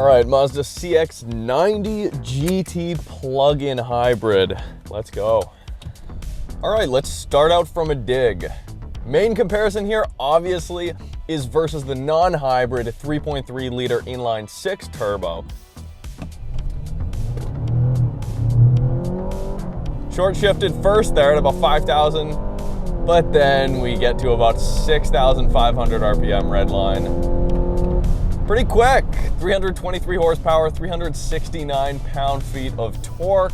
All right, Mazda CX-90 GT plug-in hybrid. Let's go. All right, let's start out from a dig. Main comparison here, obviously, is versus the non-hybrid 3.3 liter inline 6 turbo. Short shifted first there at about 5,000, but then we get to about 6,500 RPM redline. Pretty quick, 323 horsepower, 369 pound-feet of torque.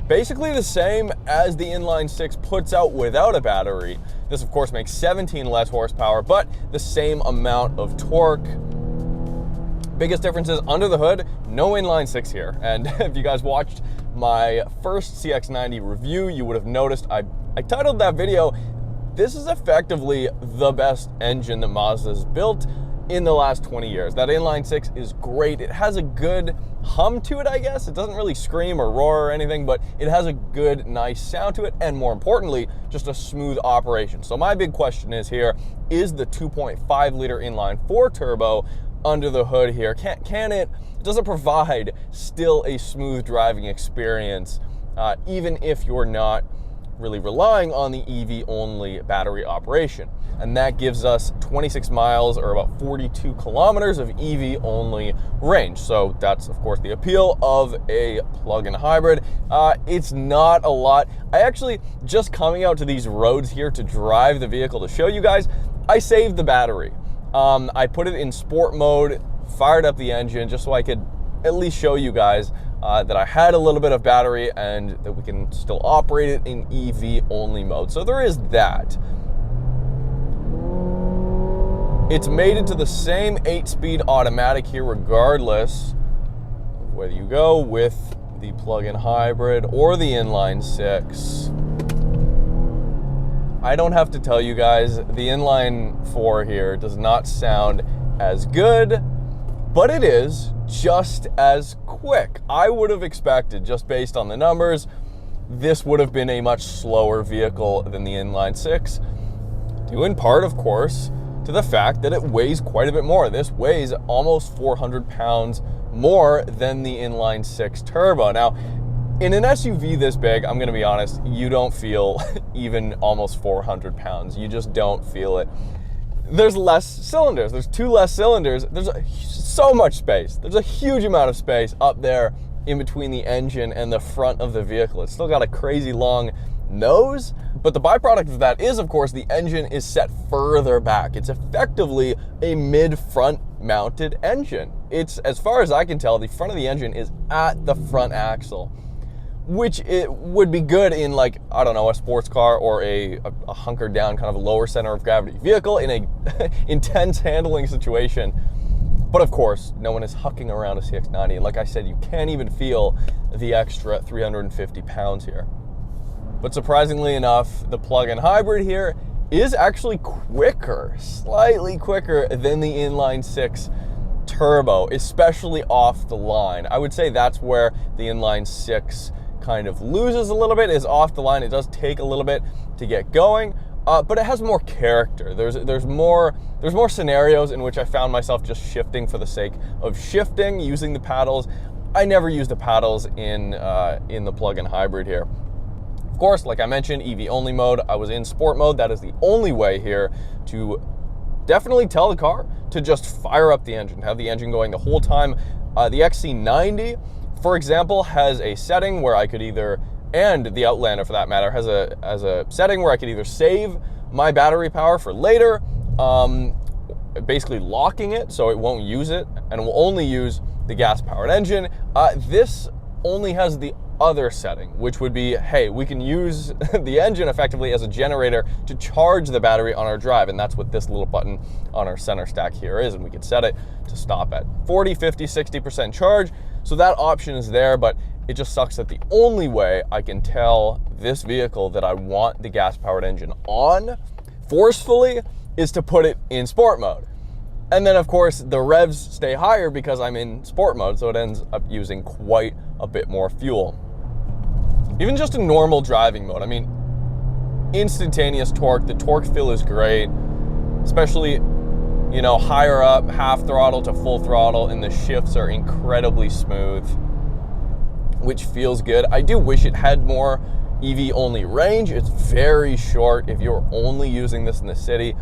Basically the same as the inline 6 puts out without a battery. This of course makes 17 less horsepower, but the same amount of torque. Biggest difference is under the hood, no inline 6 here. And if you guys watched my first CX-90 review, you would have noticed I titled that video, "This is effectively the best engine that Mazda's built in the last 20 years. That inline 6 is great. It has a good hum to it, I guess. It doesn't really scream or roar or anything, but it has a good, nice sound to it, and more importantly, just a smooth operation. So my big question is here, is the 2.5 liter inline 4 turbo under the hood here, does it provide still a smooth driving experience, even if you're not really relying on the EV-only battery operation? And that gives us 26 miles or about 42 kilometers of EV-only range. So that's, of course, the appeal of a plug-in hybrid. It's not a lot. I actually, just coming out to these roads here to drive the vehicle to show you guys, I saved the battery. I put it in sport mode, fired up the engine just so I could at least show you guys that I had a little bit of battery and that we can still operate it in EV-only mode. So there is that. It's made it to the same 8-speed automatic here regardless of whether you go with the plug-in hybrid or the inline 6. I don't have to tell you guys, the inline 4 here does not sound as good, but it is just as quick. I would have expected, just based on the numbers, this would have been a much slower vehicle than the inline 6, due in part, of course, to the fact that it weighs quite a bit more. This weighs almost 400 pounds more than the inline 6 turbo. Now, in an SUV this big, I'm gonna be honest, you don't feel even almost 400 pounds. You just don't feel it. There's less cylinders. There's 2 less cylinders. There's so much space. There's a huge amount of space up there in between the engine and the front of the vehicle. It's still got a crazy long nose, but the byproduct of that is, of course, the engine is set further back. It's effectively a mid-front mounted engine. It's, as far as I can tell, the front of the engine is at the front axle, which it would be good in, like, I don't know, a sports car or a hunkered down kind of lower center of gravity vehicle in a intense handling situation. But of course, no one is hucking around a CX-90. And like I said, you can't even feel the extra 350 pounds here. But surprisingly enough, the plug-in hybrid here is actually quicker, slightly quicker than the inline 6 turbo, especially off the line. I would say that's where the inline 6 kind of loses a little bit, is off the line. It does take a little bit to get going, but it has more character. There's more scenarios in which I found myself just shifting for the sake of shifting, using the paddles. I never use the paddles in the plug-in hybrid here. Of course, like I mentioned, EV-only mode. I was in sport mode. That is the only way here to definitely tell the car to just fire up the engine, have the engine going the whole time. The XC90, for example, has a setting where I could either, and the Outlander for that matter, has a setting where I could either save my battery power for later, basically locking it so it won't use it and will only use the gas-powered engine. This only has the other setting, which would be, hey, we can use the engine effectively as a generator to charge the battery on our drive, and that's what this little button on our center stack here is, and we can set it to stop at 40, 50, 60% charge. So that option is there, but it just sucks that the only way I can tell this vehicle that I want the gas-powered engine on forcefully is to put it in sport mode. And then, of course, the revs stay higher because I'm in sport mode, so it ends up using quite a bit more fuel. Even just in normal driving mode, I mean, instantaneous torque, the torque feel is great, especially you know, higher up, half throttle to full throttle, and the shifts are incredibly smooth, which feels good. I do wish it had more EV only range. It's very short if you're only using this in the city.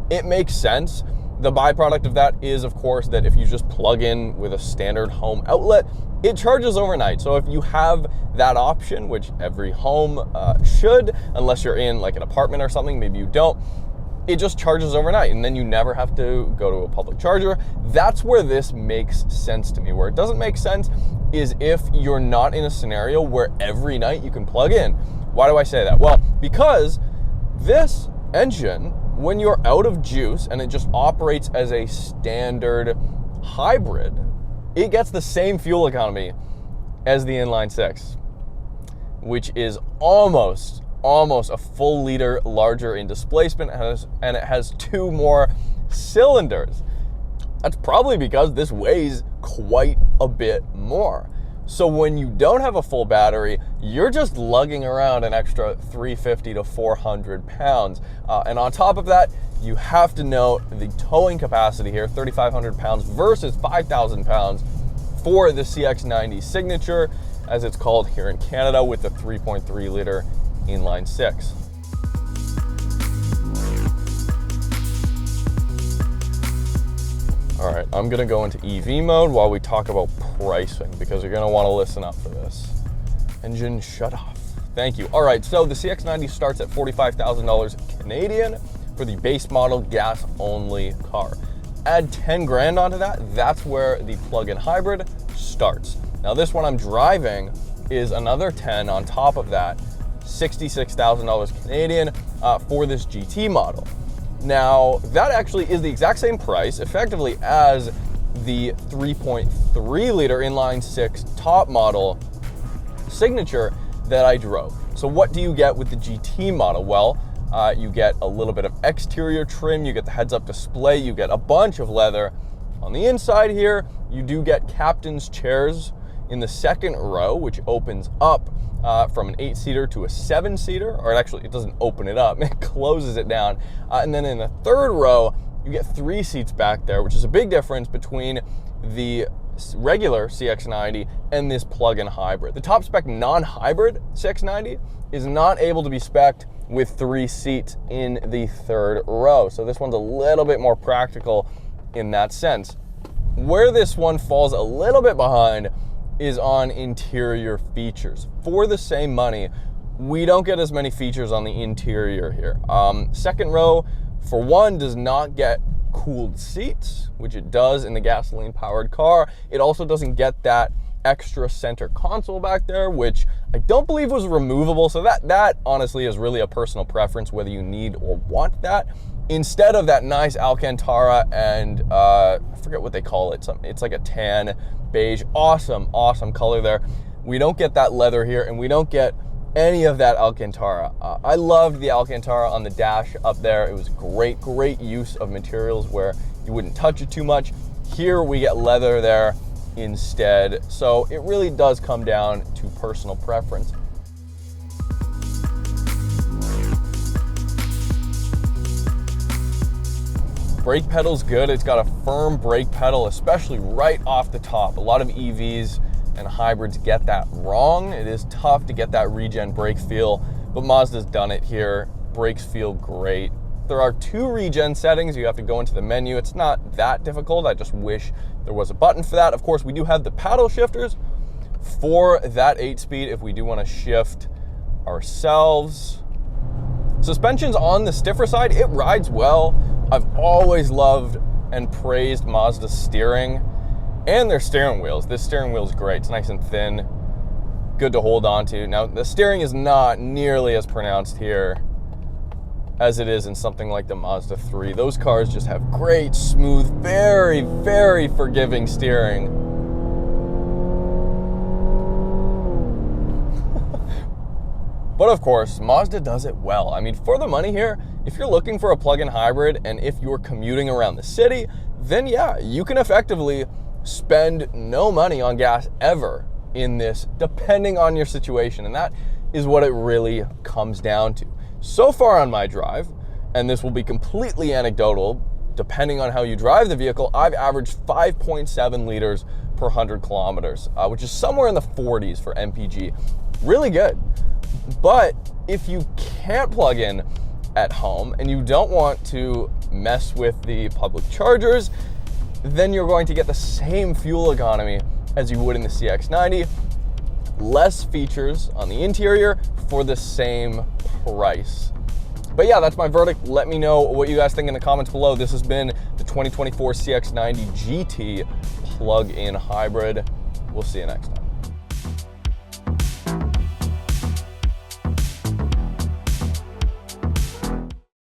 It makes sense. The byproduct of that is, of course, that if you just plug in with a standard home outlet, it charges overnight. So if you have that option, which every home should, unless you're in like an apartment or something, maybe you don't, it just charges overnight and then you never have to go to a public charger. That's where this makes sense to me. Where it doesn't make sense is if you're not in a scenario where every night you can plug in. Why do I say that? Well, because this engine, when you're out of juice and it just operates as a standard hybrid, it gets the same fuel economy as the inline six, which is almost a full liter larger in displacement, and it has 2 more cylinders. That's probably because this weighs quite a bit more. So when you don't have a full battery, you're just lugging around an extra 350 to 400 pounds. And on top of that, you have to note the towing capacity here, 3,500 pounds versus 5,000 pounds for the CX-90 Signature, as it's called here in Canada, with the 3.3 liter inline six. All right, I'm gonna go into EV mode while we talk about pricing, because you're gonna wanna listen up for this. Engine shut off. Thank you. All right, so the CX-90 starts at $45,000 Canadian for the base model gas only car. Add 10 grand onto that, that's where the plug-in hybrid starts. Now this one I'm driving is another 10 on top of that, $66,000 Canadian for this GT model. Now, that actually is the exact same price, effectively, as the 3.3 liter inline six top model Signature that I drove. So what do you get with the GT model? Well, you get a little bit of exterior trim, you get the heads-up display, you get a bunch of leather. On the inside here, you do get captain's chairs in the second row, which opens up from an 8-seater to a 7-seater, or actually it doesn't open it up, it closes it down. And then in the third row, you get 3 seats back there, which is a big difference between the regular CX-90 and this plug-in hybrid. The top-spec non-hybrid CX-90 is not able to be spec'd with 3 seats in the third row. So this one's a little bit more practical in that sense. Where this one falls a little bit behind is on interior features. For the same money, we don't get as many features on the interior here. Second row, for one, does not get cooled seats, which it does in the gasoline powered car. It also doesn't get that extra center console back there, which I don't believe was removable. So that honestly is really a personal preference, whether you need or want that. Instead of that nice Alcantara and I forget what they call it. It's like a tan beige, awesome color there. We don't get that leather here, and we don't get any of that Alcantara. I loved the Alcantara on the dash up there. It was great use of materials where you wouldn't touch it too much. Here we get leather there instead. So it really does come down to personal preference. Brake pedal's good. It's got a firm brake pedal, especially right off the top. A lot of EVs and hybrids get that wrong. It is tough to get that regen brake feel, but Mazda's done it here. Brakes feel great. There are 2 regen settings. You have to go into the menu. It's not that difficult. I just wish there was a button for that. Of course, we do have the paddle shifters for that 8-speed if we do want to shift ourselves. Suspension's on the stiffer side. It rides well. I've always loved and praised Mazda's steering and their steering wheels. This steering wheel is great. It's nice and thin, good to hold on to. Now, the steering is not nearly as pronounced here as it is in something like the Mazda 3. Those cars just have great, smooth, very forgiving steering. But of course, Mazda does it well. I mean, for the money here, if you're looking for a plug-in hybrid and if you're commuting around the city, then yeah, you can effectively spend no money on gas ever in this, depending on your situation. And that is what it really comes down to. So far on my drive, and this will be completely anecdotal, depending on how you drive the vehicle, I've averaged 5.7 liters per 100 kilometers, which is somewhere in the 40s for MPG. Really good. But if you can't plug in at home and you don't want to mess with the public chargers, then you're going to get the same fuel economy as you would in the CX-90, less features on the interior for the same price. But yeah, that's my verdict. Let me know what you guys think in the comments below. This has been the 2024 CX-90 GT plug-in hybrid. We'll see you next time.